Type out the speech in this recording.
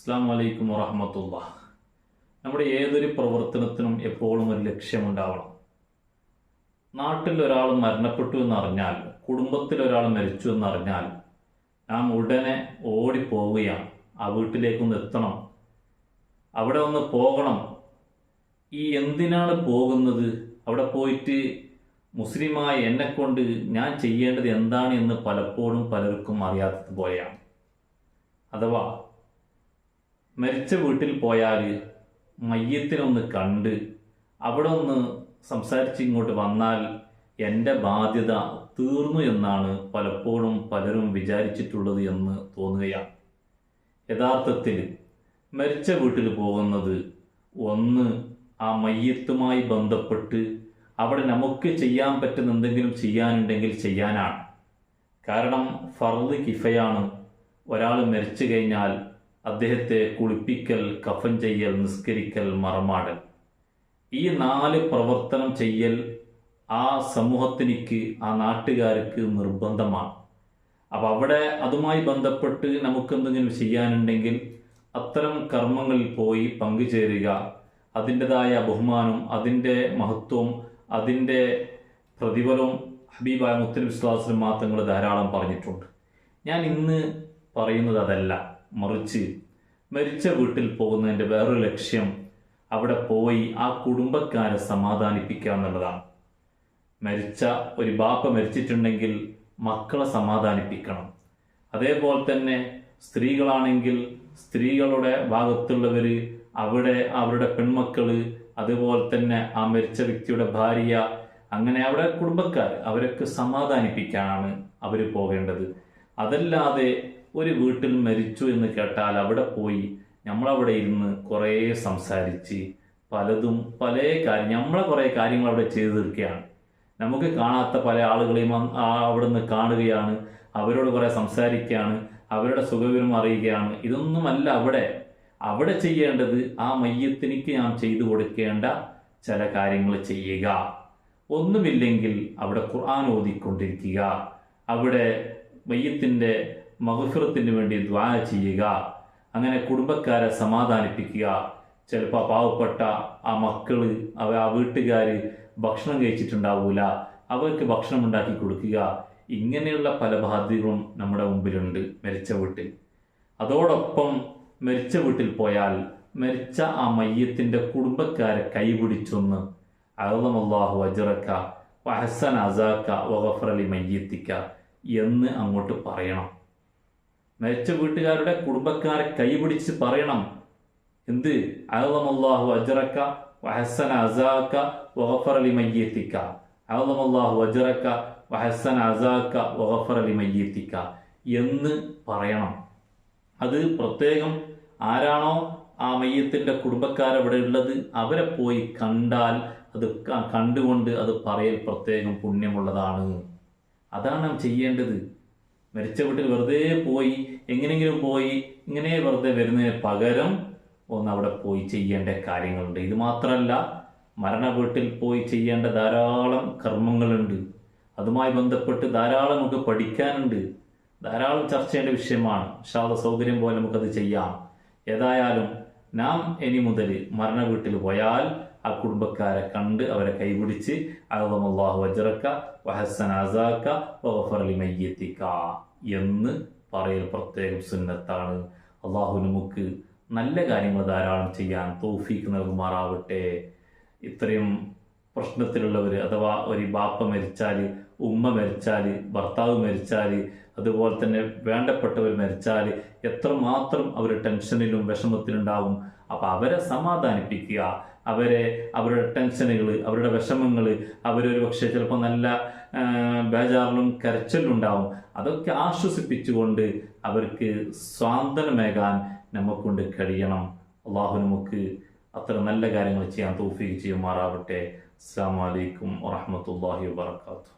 അസ്സലാമു അലൈക്കും വറഹ്മത്തുള്ളാഹി. നമ്മുടെ ഏതൊരു പ്രവർത്തനത്തിനും എപ്പോഴും ഒരു ലക്ഷ്യമുണ്ടാവണം. നാട്ടിൽ ഒരാൾ മരണപ്പെട്ടു എന്നറിഞ്ഞാൽ, കുടുംബത്തിൽ ഒരാൾ മരിച്ചു എന്നറിഞ്ഞാൽ നാം ഉടനെ ഓടിപ്പോവുകയാണ്. ആ വീട്ടിലേക്കൊന്ന് എത്തണം, അവിടെ ഒന്ന് പോകണം. ഈ എന്തിനാണ് പോകുന്നത്? അവിടെ പോയിട്ട് മുസ്ലിമായ എന്നെക്കൊണ്ട് ഞാൻ ചെയ്യേണ്ടത് എന്താണ് എന്ന് പലപ്പോഴും പലർക്കും അറിയാത്തതുപോലെയാണ്. അഥവാ മരിച്ച വീട്ടിൽ പോയാൽ മയ്യത്തിനൊന്ന് കണ്ട് അവിടെ ഒന്ന് സംസാരിച്ച് ഇങ്ങോട്ട് വന്നാൽ എൻ്റെ ബാധ്യത തീർന്നു എന്നാണ് പലപ്പോഴും പലരും വിചാരിച്ചിട്ടുള്ളത് എന്ന് തോന്നുകയാണ്. യഥാർത്ഥത്തിൽ മരിച്ച വീട്ടിൽ പോകുന്നത് ഒന്ന് ആ മയ്യത്തുമായി ബന്ധപ്പെട്ട് അവിടെ നമുക്ക് ചെയ്യാൻ പറ്റുന്ന എന്തെങ്കിലും ചെയ്യാനുണ്ടെങ്കിൽ ചെയ്യാനാണ്. കാരണം ഫർദ് കിഫയാണ്. ഒരാൾ മരിച്ചു കഴിഞ്ഞാൽ അദ്ദേഹത്തെ കുളിപ്പിക്കൽ, കഫൻ ചെയ്യൽ, നിസ്കരിക്കൽ, മറമാടൽ, ഈ 4 പ്രവർത്തനം ചെയ്യൽ ആ സമൂഹത്തിനിക്ക്, ആ നാട്ടുകാർക്ക് നിർബന്ധമാണ്. അപ്പം അവിടെ അതുമായി ബന്ധപ്പെട്ട് നമുക്കെന്തെങ്കിലും ചെയ്യാനുണ്ടെങ്കിൽ അത്തരം കർമ്മങ്ങളിൽ പോയി പങ്കുചേരുക. അതിൻ്റെതായ ബഹുമാനം, അതിൻ്റെ മഹത്വം, അതിൻ്റെ പ്രതിഫലവും ഹബീബായ മുത്തനബി സ്വല്ലല്ലാഹു അലൈഹി വസല്ലം തങ്ങൾ ധാരാളം പറഞ്ഞിട്ടുണ്ട്. ഞാൻ ഇന്ന് പറയുന്നത് അതല്ല, മറിച്ച് മരിച്ച വീട്ടിൽ പോകുന്നതിൻ്റെ വേറൊരു ലക്ഷ്യം അവിടെ പോയി ആ കുടുംബക്കാരെ സമാധാനിപ്പിക്കുക എന്നുള്ളതാണ്. മരിച്ച ഒരു ബാപ്പ മരിച്ചിട്ടുണ്ടെങ്കിൽ മക്കളെ സമാധാനിപ്പിക്കണം. അതേപോലെ തന്നെ സ്ത്രീകളാണെങ്കിൽ സ്ത്രീകളുടെ ഭാഗത്തുള്ളവർ, അവിടെ അവരുടെ പെൺമക്കൾ, അതുപോലെ തന്നെ ആ മരിച്ച വ്യക്തിയുടെ ഭാര്യ, അങ്ങനെ അവിടെ കുടുംബക്കാർ, അവരൊക്കെ സമാധാനിപ്പിക്കാനാണ് അവർ പോകേണ്ടത്. അതല്ലാതെ ഒരു വീട്ടിൽ മരിച്ചു എന്ന് കേട്ടാൽ അവിടെ പോയി നമ്മളവിടെ ഇരുന്ന് കുറേ സംസാരിച്ച് പലതും നമ്മളെ കുറേ കാര്യങ്ങൾ അവിടെ ചെയ്തു തീർക്കുകയാണ്. നമുക്ക് കാണാത്ത പല ആളുകളെയും അവിടെ നിന്ന് കാണുകയാണ്, അവരോട് കുറേ സംസാരിക്കുകയാണ്, അവരുടെ സുഖവിവരം അറിയുകയാണ്. ഇതൊന്നുമല്ല അവിടെ ചെയ്യേണ്ടത്. ആ മയ്യത്തിനിക്ക് നാം ചെയ്തു കൊടുക്കേണ്ട ചില കാര്യങ്ങൾ ചെയ്യുക. ഒന്നുമില്ലെങ്കിൽ അവിടെ ഖുർആൻ ഓതിക്കൊണ്ടിരിക്കുക, അവിടെ മയ്യത്തിൻ്റെ മഗ്ഫിറത്തിന് വേണ്ടി ദുആ ചെയ്യുക, അങ്ങനെ കുടുംബക്കാരെ സമാധാനിപ്പിക്കുക. ചിലപ്പോൾ പാവപ്പെട്ട ആ മക്കള്, ആ വീട്ടുകാർ ഭക്ഷണം കഴിച്ചിട്ടുണ്ടാവൂല, അവർക്ക് ഭക്ഷണം ഉണ്ടാക്കി കൊടുക്കുക. ഇങ്ങനെയുള്ള പല ബാധ്യതകളും നമ്മുടെ മുമ്പിലുണ്ട് മരിച്ച വീട്ടിൽ. അതോടൊപ്പം മരിച്ച വീട്ടിൽ പോയാൽ മരിച്ച ആ മയ്യത്തിൻ്റെ കുടുംബക്കാരെ കൈപിടിച്ചൊന്ന് അഅ്ളമല്ലാഹു അജ്റക വഹസ്സന അസാക വഗഫറ ലിമയ്യിതിക എന്ന് അങ്ങോട്ട് പറയണം. മരിച്ച വീട്ടുകാരുടെ കുടുംബക്കാരെ കൈപിടിച്ച് പറയണം. എന്ത്? അഅ്ളമല്ലാഹു അജ്റക വഹസ്സന അസാക വഗഫറ ലിമയ്യിതിക, അഅ്ളമല്ലാഹു അജ്റക വഹസ്സന അസാക വഗഫറ ലിമയ്യിതിക എന്ന് പറയണം. അത് പ്രത്യേകം ആരാണോ ആ മയ്യത്തിൻ്റെ കുടുംബക്കാരവിടെ ഉള്ളത് അവരെ പോയി കണ്ടാൽ അത് കണ്ടുകൊണ്ട് അത് പറയൽ പ്രത്യേകം പുണ്യമുള്ളതാണ്. അതാണ് നാം ചെയ്യേണ്ടത്. മരിച്ച വീട്ടിൽ വെറുതെ പോയി എങ്ങനെയെങ്കിലും പോയി ഇങ്ങനെ വെറുതെ വരുന്നതിന് പകരം ഒന്ന് അവിടെ പോയി ചെയ്യേണ്ട കാര്യങ്ങളുണ്ട്. ഇത് മാത്രമല്ല, മരണ വീട്ടിൽ പോയി ചെയ്യേണ്ട ധാരാളം കർമ്മങ്ങളുണ്ട്. അതുമായി ബന്ധപ്പെട്ട് ധാരാളം നമുക്ക് പഠിക്കാനുണ്ട്, ധാരാളം ചർച്ച ചെയ്യേണ്ട വിഷയമാണ്. ഇൻഷാ അല്ലാഹ് സൗകര്യം പോലെ നമുക്കത് ചെയ്യാം. ഏതായാലും നാം ഇനി മുതൽ മരണ വീട്ടിൽ പോയാൽ ആ കുടുംബക്കാരെ കണ്ട് അവരെ കൈപിടിച്ച് അഅ്ളമല്ലാഹു അജ്റക വഹസ്സന അസാക വഗഫറ ലിമയ്യിതിക എന്ന് പറയൽ പ്രത്യേകം സുന്നത്താണ്. അള്ളാഹു നമുക്ക് നല്ല കാര്യങ്ങൾ ധാരാളം ചെയ്യാൻ തൗഫീഖ് നൽകുമാറാവട്ടെ. ഇത്രയും പ്രശ്നത്തിലുള്ളവർ, അഥവാ ഒരു ബാപ്പ മരിച്ചാൽ, ഉമ്മ മരിച്ചാൽ, ഭർത്താവ് മരിച്ചാൽ, അതുപോലെ തന്നെ വേണ്ടപ്പെട്ടവർ മരിച്ചാൽ എത്രമാത്രം അവർ ടെൻഷനിലും വിഷമത്തിലുണ്ടാവും. അപ്പം അവരെ സമാധാനിപ്പിക്കുക, അവരുടെ ടെൻഷനുകൾ, അവരുടെ വിഷമങ്ങൾ, അവരൊരു പക്ഷേ ചിലപ്പോൾ നല്ല ബേജാറിലും കരച്ചിലുണ്ടാവും. അതൊക്കെ ആശ്വസിപ്പിച്ചുകൊണ്ട് അവർക്ക് സ്വാന്തനമേകാൻ നമുക്കൊണ്ട് കഴിയണം. അള്ളാഹു നമുക്ക് അത്ര നല്ല കാര്യങ്ങൾ ചെയ്യാൻ തൗഫീഖ് ചെയ്യുമാറാവട്ടെ. അസ്സലാമു അലൈക്കും വറഹ്മത്തുള്ളാഹി വബറകാതുഹു.